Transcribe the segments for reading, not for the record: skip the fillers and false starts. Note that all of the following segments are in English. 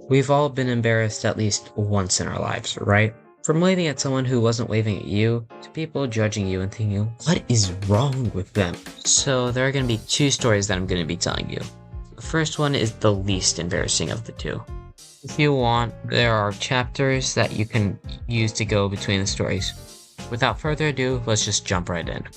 We've all been embarrassed at least once in our lives, right? From waving at someone who wasn't waving at you, to people judging you and thinking, what is wrong with them? So there are going to be two stories that I'm going to be telling you. The first one is the least embarrassing of the two. If you want, there are chapters that you can use to go between the stories. Without further ado, let's just jump right in.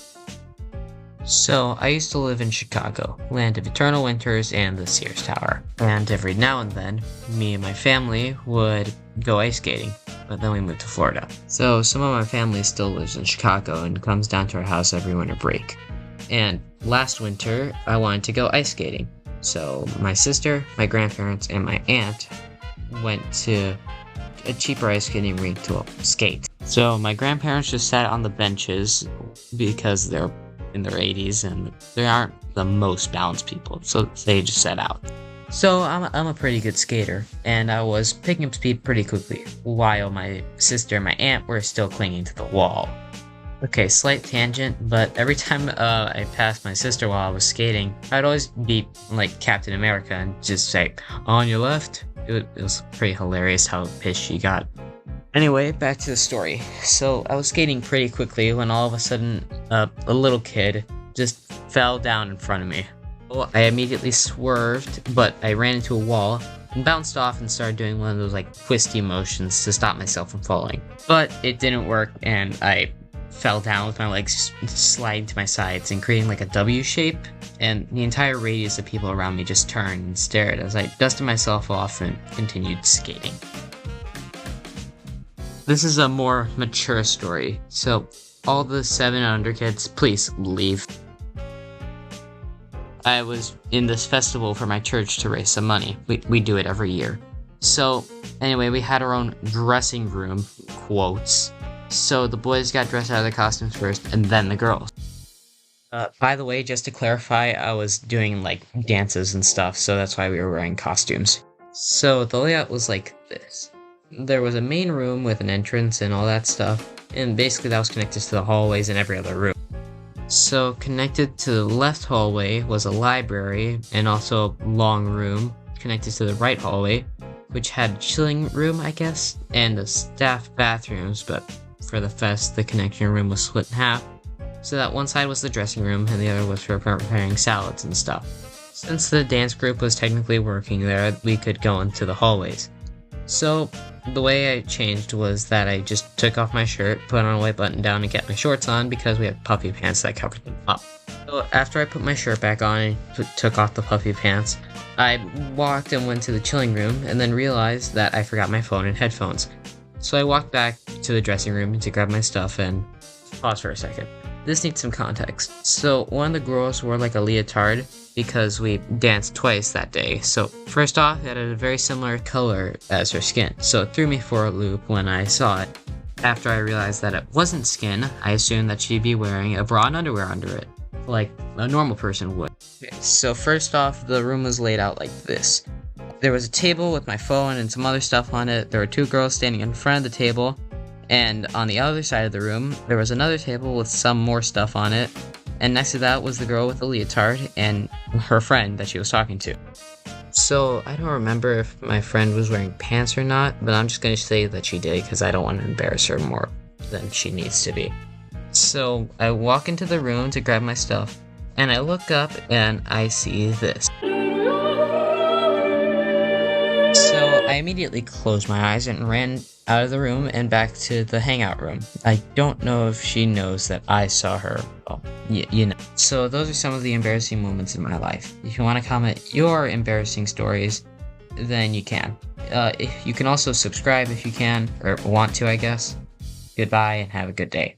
So, I used to live in Chicago, land of eternal winters and the Sears Tower. And every now and then, me and my family would go ice skating, but then we moved to Florida. So, some of my family still lives in Chicago and comes down to our house every winter break. And last winter, I wanted to go ice skating. So, my sister, my grandparents, and my aunt went to a cheaper ice skating rink to skate. So, my grandparents just sat on the benches because they're in their 80s and they aren't the most balanced people, so they just set out. So I'm a pretty good skater, and I was picking up speed pretty quickly, while my sister and my aunt were still clinging to the wall. Okay, slight tangent, but every time I passed my sister while I was skating, I'd always be like Captain America and just say, on your left. It was pretty hilarious how pissed she got. Anyway, back to the story. So, I was skating pretty quickly when all of a sudden, a little kid just fell down in front of me. Well, I immediately swerved, but I ran into a wall and bounced off and started doing one of those like twisty motions to stop myself from falling. But it didn't work, and I fell down with my legs sliding to my sides and creating like a W shape, and the entire radius of people around me just turned and stared as I dusted myself off and continued skating. This is a more mature story, so all the 7 and under kids, please leave. I was in this festival for my church to raise some money. We do it every year. So anyway, we had our own dressing room, quotes. So the boys got dressed out of their costumes first, and then the girls. By the way, just to clarify, I was doing like dances and stuff, so that's why we were wearing costumes. So the layout was like this. There was a main room with an entrance and all that stuff, and basically that was connected to the hallways in every other room. So connected to the left hallway was a library and also a long room connected to the right hallway, which had a chilling room, I guess, and the staff bathrooms, but for the fest, the connection room was split in half, so that one side was the dressing room and the other was for preparing salads and stuff. Since the dance group was technically working there, we could go into the hallways. So, the way I changed was that I just took off my shirt, put on a white button down, and kept my shorts on because we had puffy pants that covered them up. So after I put my shirt back on and took off the puffy pants, I walked and went to the chilling room and then realized that I forgot my phone and headphones. So I walked back to the dressing room to grab my stuff and pause for a second. This needs some context. So one of the girls wore like a leotard because we danced twice that day. So first off, it had a very similar color as her skin. So it threw me for a loop when I saw it. After I realized that it wasn't skin, I assumed that she'd be wearing a bra and underwear under it, like a normal person would. Okay, so first off, the room was laid out like this. There was a table with my phone and some other stuff on it. There were 2 girls standing in front of the table. And on the other side of the room, there was another table with some more stuff on it. And next to that was the girl with the leotard and her friend that she was talking to. So, I don't remember if my friend was wearing pants or not, but I'm just going to say that she did because I don't want to embarrass her more than she needs to be. So, I walk into the room to grab my stuff, and I look up and I see this. So, I immediately closed my eyes and ran out of the room and back to the hangout room. I don't know if she knows that I saw her. Well, you know. So those are some of the embarrassing moments in my life. If you want to comment your embarrassing stories, then you can. You can also subscribe if you can, or want to, I guess. Goodbye and have a good day.